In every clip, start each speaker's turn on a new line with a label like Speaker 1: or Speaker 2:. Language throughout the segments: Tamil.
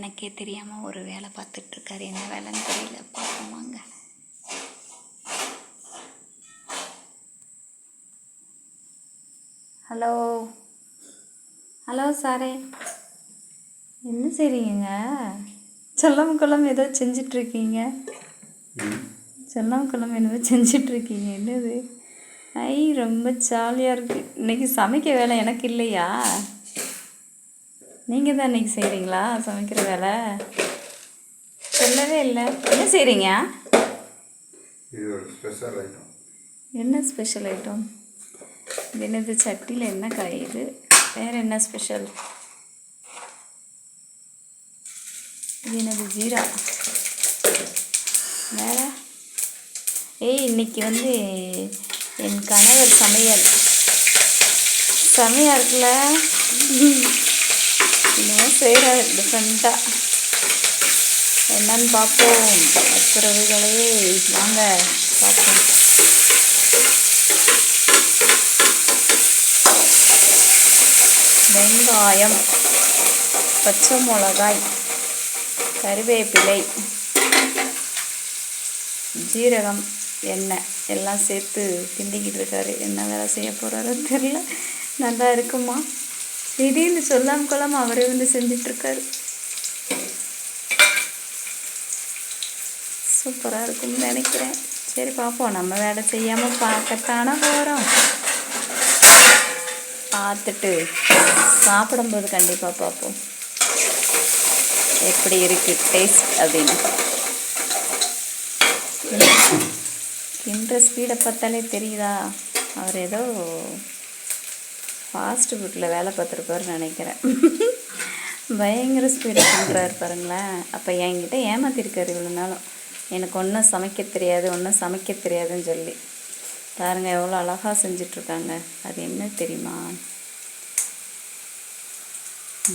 Speaker 1: எனக்கே தெரியாமல் ஒரு வேலை பார்த்துட்ருக்காரு. என்ன வேலைன்னு தெரியல, பார்ப்போம் வாங்க. ஹலோ ஹலோ சாரே, என்ன செய்றீங்க? செல்லம் குளம் ஏதோ செஞ்சிட்ருக்கீங்க. செல்லம் குளம் என்னவோ செஞ்சிட்ருக்கீங்க. என்னது? ஐ, ரொம்ப ஜாலியாக இருக்குது. இன்றைக்கி சமைக்க வேலை எனக்கு இல்லையா? நீங்கள் தான் இன்றைக்கி செய்கிறீங்களா சமைக்கிற வேலை? சொல்லவே இல்லை. என்ன செய்கிறீங்க?
Speaker 2: இது ஒரு ஸ்பெஷல் ஐட்டம்.
Speaker 1: என்ன ஸ்பெஷல் ஐட்டம்? இது என்னது? சட்டியில் என்ன காய் இது? வேறு என்ன ஸ்பெஷல்? இது என்னது? ஜீரா. வேற? ஏய், இன்னைக்கு வந்து என் கணவர் சமையல் செமையாக இருக்குல்ல? இன்னும் செய்கிறாரு டிஃப்ரெண்ட்டாக. என்னன்னு பார்ப்போம். உறவுகளே வாங்க பார்ப்போம். வெங்காயம், பச்சை மிளகாய், கறிவேப்பிலை, ஜீரகம், எண்ணெய் எல்லாம் சேர்த்து கிண்டிக்கிட்டு இருக்காரு. என்ன வேலை செய்ய போகிறாரோ தெரில. நல்லா இருக்குமா? திடீர்னு சொல்லாம கொள்ளாமல் அவரே வந்து செஞ்சிட்ருக்காரு. சூப்பராக இருக்கும்னு நினைக்கிறேன். சரி பார்ப்போம். நம்ம வேலை செய்யாமல் பார்க்கத்தானே போகிறோம். பார்த்துட்டு சாப்பிடும்போது கண்டிப்பாக பார்ப்போம் எப்படி இருக்குது டேஸ்ட் அப்படின்னு. கிண்டுற ஸ்பீடை பார்த்தாலே தெரியுதா? அவர் ஏதோ ஃபாஸ்ட் ஃபுட்டில் வேலை பார்த்துருப்பாருன்னு நினைக்கிறேன். பயங்கர ஸ்பீடாக கிண்டுறாரு பாருங்களேன். அப்போ என்கிட்ட ஏமாத்திருக்காரு இவ்வளோ நாளும். எனக்கு ஒன்றும் சமைக்க தெரியாது, ஒன்றும் சமைக்க தெரியாதுன்னு சொல்லி. பாருங்கள் எவ்வளோ அழகாக செஞ்சிட்ருக்காங்க. அது என்ன தெரியுமா?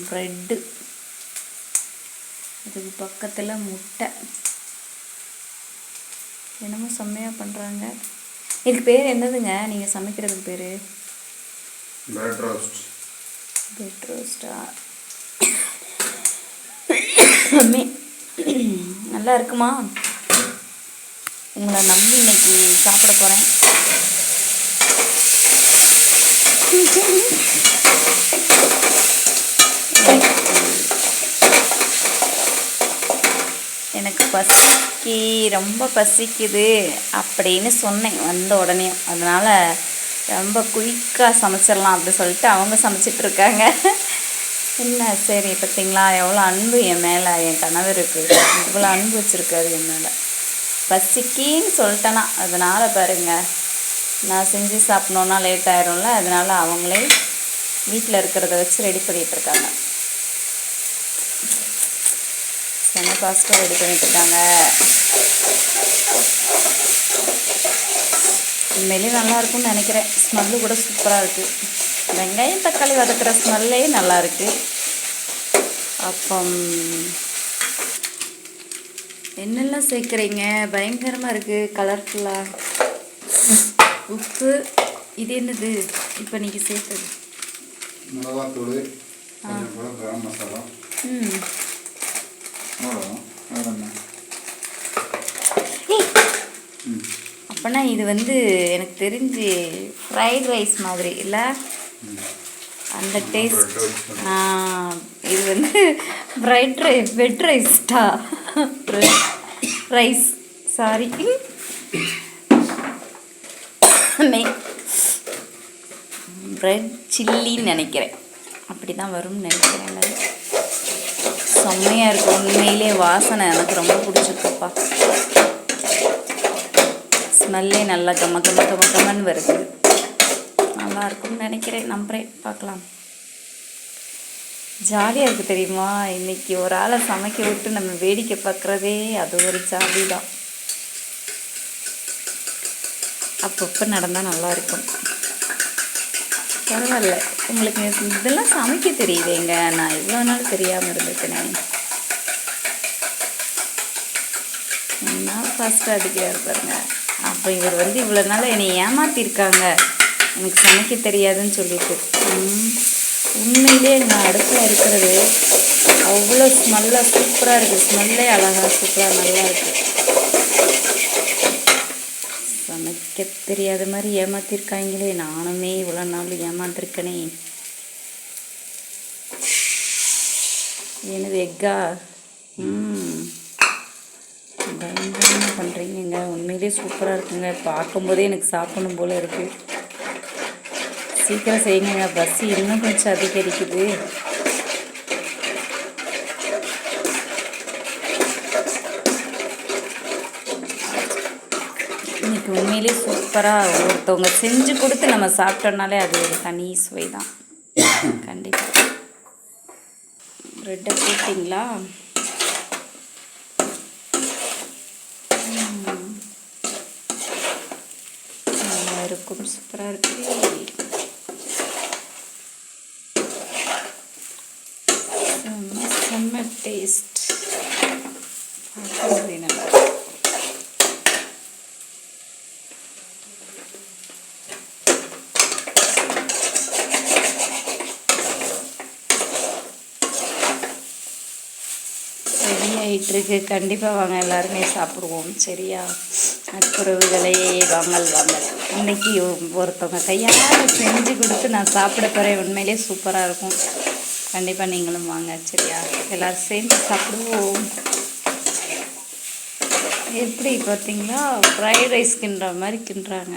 Speaker 1: ப்ரெட்டு, அதுக்கு பக்கத்தில் முட்டை, என்னமோ செம்மையாக பண்ணுறாங்க. இதுக்கு பேர் என்னதுங்க நீங்கள் சமைக்கிறதுக்கு பேர்?
Speaker 2: Bread roast.
Speaker 1: பிரெட் ரோஸ்டா? நல்லா இருக்குமா? உங்களை நம்பி இன்னைக்கு சாப்பிட போகிறேன். எனக்கு ரொம்ப பசிக்குது அப்படின்னு சொன்னேன் வந்த உடனே. அதனால் ரொம்ப குயிக்காக சமைச்சிடலாம் அப்படி சொல்லிட்டு அவங்க சமைச்சிட்ருக்காங்க. என்ன சரி பார்த்தீங்களா எவ்வளோ அன்பு என் மேலே என் கணவருக்கு. இவ்வளோ அன்பு வச்சுருக்காரு என் மேலே. பசிக்கின்னு சொல்லிட்டேனா அதனால் பாருங்கள், நான் செஞ்சு சாப்பிட்ணுன்னா லேட் ஆயிரும்ல. அதனால் அவங்களே வீட்டில் இருக்கிறத வச்சு ரெடி பண்ணிகிட்ருக்காங்க. செம்ம ஃபாஸ்ட்டாக ரெடி பண்ணிட்டுருக்காங்க. உண்மையிலேயே நல்லாயிருக்கும்னு நினைக்கிறேன். ஸ்மெல்லு கூட சூப்பராக இருக்குது. வெங்காயம் தக்காளி வதக்கிற ஸ்மெல்லே நல்லாயிருக்கு. அப்பம் என்னெல்லாம் சேர்க்குறீங்க? பயங்கரமாக இருக்குது, கலர்ஃபுல்லாக. உப்பு, இது என்னது இப்போ நீங்கள் சேர்த்தது?
Speaker 2: மிளகாத்தூள், கரம் மசாலா.
Speaker 1: அப்போனா இது வந்து எனக்கு தெரிஞ்சு ஃப்ரைட் ரைஸ் மாதிரி இல்லை? அந்த டேஸ்ட். இது வந்து வெட் ரைஸ்டா? ரைஸ் சாரி, பிரெட் சில்லின்னு நினைக்கிறேன். அப்படி தான் வரும்னு நினைக்கிறேன். செம்மையாக இருக்கும் உண்மையிலே. வாசனை எனக்கு ரொம்ப பிடிச்சிருக்குப்பா. ஸ்மெல்லே நல்லா கம்மன்னு வருது. நல்லா இருக்கும்னு நினைக்கிறேன், நம்புகிறேன். பார்க்கலாம். ஜாலியாக இருக்குது தெரியுமா? இன்றைக்கி ஒரு ஆளை சமைக்க விட்டு நம்ம வேடிக்கை பார்க்குறதே அது ஒரு ஜாலி தான். அப்பப்போ நடந்தால் நல்லாயிருக்கும். பரவாயில்ல, உங்களுக்கு இதெல்லாம் சமைக்க தெரியுதுங்க. நான் இவ்வளோ நாள் தெரியாமல் இருந்துட்டேனே. என்ன ஃபாஸ்ட்டாக அடிக்கிறாரு பாருங்க. அப்போ இவர் வந்து இவ்வளோ நாள் என்னை ஏமாற்றிருக்காங்க எனக்கு சமைக்க தெரியாதுன்னு சொல்லிட்டு. உண்மையிலே நான் அடுப்பில் இருக்கிறது அவ்வளோ ஸ்மெல்லாக சூப்பராக இருக்குது. ஸ்மெல்லே அழகாக சூப்பராக நல்லா இருக்குது. சமைக்க தெரியாத மாதிரி ஏமாத்திருக்காங்களே. நானுமே இவ்வளோ நாள் ஏமாந்துருக்கனே. எனது எக்கா பயங்கரமாக பண்ணுறீங்க. உண்மையிலே சூப்பராக இருக்குங்க. பார்க்கும்போதே எனக்கு சாப்பிடணும் போல் இருக்குது. சீக்கிரம் செய்யுங்க, பசி இன்னும் கொஞ்சம் அதிகரிக்குது. இன்னைக்கு உண்மையிலே சூப்பராக ஒருத்தவங்க செஞ்சு கொடுத்து நம்ம சாப்பிட்டோம்னாலே அது ஒரு தனி சுவை தான். கண்டிப்பாக. ப்ரெட்டை போட்டிங்களா? நல்லா இருக்கும். சூப்பராக இருக்குது. செம்ம டேஸ்ட். பார்க்கவே நல்லா இருக்கு. ரெடி ஆகிட்டுருக்கு. கண்டிப்பாக வாங்க, எல்லாருமே சாப்பிடுவோம். சரியா? நட்புறவுகளே வாங்கல் வாங்கல். இன்னைக்கு ஒருத்தவங்க கையால் செஞ்சு கொடுத்து நான் சாப்பிட போகிறேன். உண்மையிலே சூப்பராக இருக்கும். கண்டிப்பாக நீங்களும் வாங்க. சரியா? எல்லோரும் சேர்ந்து சாப்பிடுவோம். எப்படி பார்த்தீங்களா? ஃப்ரைட் ரைஸ் கிண்டுற மாதிரி கிண்டுறாங்க.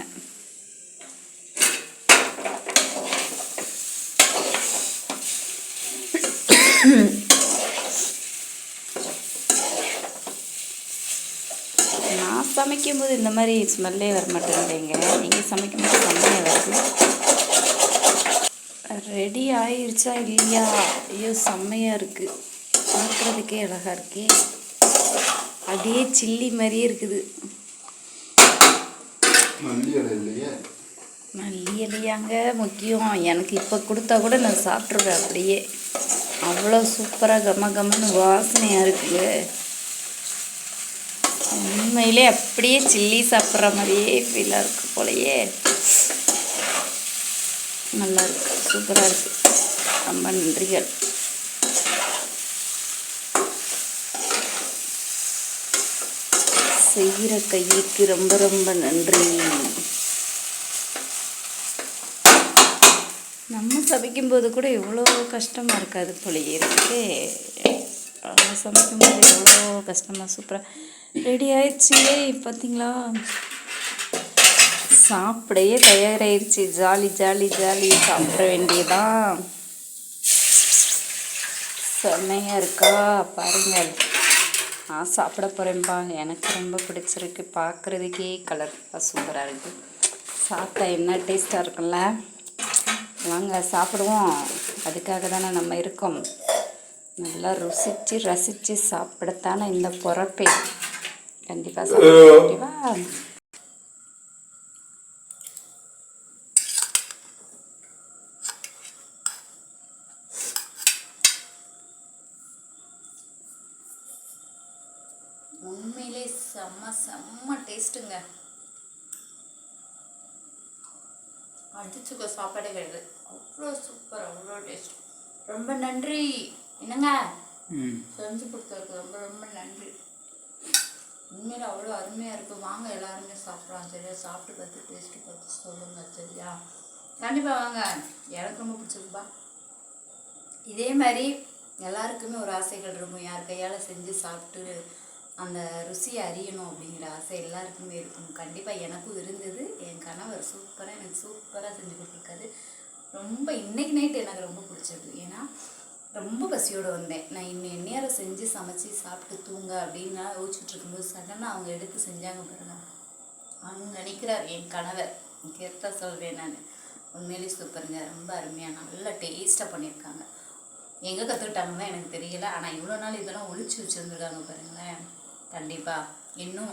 Speaker 1: நான் சமைக்கும்போது இந்த மாதிரி ஸ்மெல்லே வர மாட்டேங்குதுங்க. நீங்கள் சமைக்கும்போது செம்மையாக வருது. ரெடி ஆயிடுச்சா இல்லையா? ஐயோ செம்மையாக இருக்குது. பார்க்குறதுக்கே அழகாக இருக்கே. அப்படியே சில்லி மாதிரியே இருக்குது. மல்லி இலையாங்க முக்கியம். எனக்கு இப்போ கொடுத்தா கூட நான் சாப்பிட்ருவேன் அப்படியே. அவ்வளோ சூப்பராக கம கமன்னு வாசனையாக இருக்குது. உண்மையிலே அப்படியே சில்லி சாப்பிட்ற மாதிரியே ஃபீலாக இருக்குது போலையே. நல்லா இருக்கு. சூப்பராக இருக்குது. ரொம்ப நன்றிகள். செய்கிற கைக்கு ரொம்ப ரொம்ப நன்றி. நம்ம சமைக்கும்போது கூட எவ்வளோ கஷ்டமாக இருக்காது போலையே இருக்குது. அவங்க சமைக்கும்போது எவ்வளோ கஷ்டமாக சூப்பராக ரெடி ஆயிடுச்சு. பார்த்தீங்களா? சாப்பிடையே தயாராகிடுச்சு. Jolly jolly jolly. சாப்பிட வேண்டியதான். செம்மையாக இருக்கா பாருங்கள். நான் சாப்பிட போகிறேன்ப்பா. எனக்கு ரொம்ப பிடிச்சிருக்கு. பார்க்குறதுக்கே கலர்ஃபுல்லாக சூப்பராக இருக்குது. சாப்பிட்டா என்ன டேஸ்ட்டாக இருக்கும்ல. வாங்க சாப்பிடுவோம். அதுக்காக தானே நம்ம இருக்கோம். நல்லா ருசித்து ரசித்து சாப்பிடத்தானே இந்த பொறப்பே. கண்டிப்பாக சாப்பிடுவா. உண்மையிலே செம்ம டேஸ்ட்டுங்க. அடிச்சுக்க சாப்பாடே கிடையாது. அவ்வளோ சூப்பர், அவ்வளோ டேஸ்ட். ரொம்ப நன்றி. என்னங்க செஞ்சு கொடுத்ததுக்கு ரொம்ப ரொம்ப நன்றி. உண்மையில அவ்வளோ அருமையாக இருக்குது. வாங்க எல்லாருமே சாப்பிட்லாம். சரியா? சாப்பிட்டு பார்த்து டேஸ்ட்டு பார்த்து சொல்லுங்கள். சரியா? கண்டிப்பாக வாங்க. எனக்கு ரொம்ப பிடிச்சிருக்குப்பா. இதே மாதிரி எல்லாருக்குமே ஒரு ஆசைகள் இருக்கும். யார் கையால் செஞ்சு சாப்பிட்டு அந்த ருசியை அறியணும் அப்படிங்கிற ஆசை எல்லாருக்குமே இருக்கும். கண்டிப்பாக எனக்கும் இருந்தது. என் கணவர் எனக்கு சூப்பராக செஞ்சு கொடுத்துருக்காரு. ரொம்ப இன்னைக்கு நைட்டு எனக்கு ரொம்ப பிடிச்சது. ஏன்னா ரொம்ப பசியோடு வந்தேன். நான் இன்னும் நேரம் செஞ்சு சமைச்சு சாப்பிட்டு தூங்க அப்படின்னு யோசிச்சுட்டு இருக்கும்போது சடனாக அவங்க எடுத்து செஞ்சாங்க பாருங்க. அவங்க நினைக்கிறார் என் கணவர். கரெக்டாக சொல்கிறேன் நான். உண்மையிலே சூப்பருங்க. ரொம்ப அருமையாக நல்லா டேஸ்ட்டாக பண்ணியிருக்காங்க. எங்கே கற்றுக்கிட்டாங்கன்னு எனக்கு தெரியல. ஆனால் இவ்வளோ நாள் இதெல்லாம் ஒழிச்சு வச்சுருந்துருக்காங்க பாருங்களேன். கண்டிப்பாக இன்னும்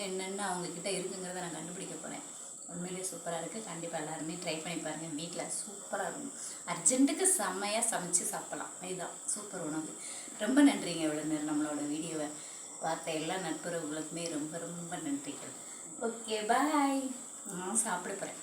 Speaker 1: என்னென்ன அவங்கக்கிட்ட இருக்குங்கிறத நான் கண்டுபிடிக்க போகிறேன். உண்மையிலே சூப்பராக இருக்குது. கண்டிப்பாக எல்லாருமே ட்ரை பண்ணி பாருங்கள். வீட்டில் சூப்பராக இருக்கும். அர்ஜென்ட்டுக்கு செம்மையாக சமைச்சு சாப்பிடலாம். இதுதான் சூப்பர் உணவு. ரொம்ப நன்றிங்க. இவ்வளோ நேரம் நம்மளோட வீடியோவை பார்த்த எல்லா நட்புறவுகளுக்குமே ரொம்ப ரொம்ப நன்றிகள். Okay bye. நான் சாப்பிட போகிறேன்.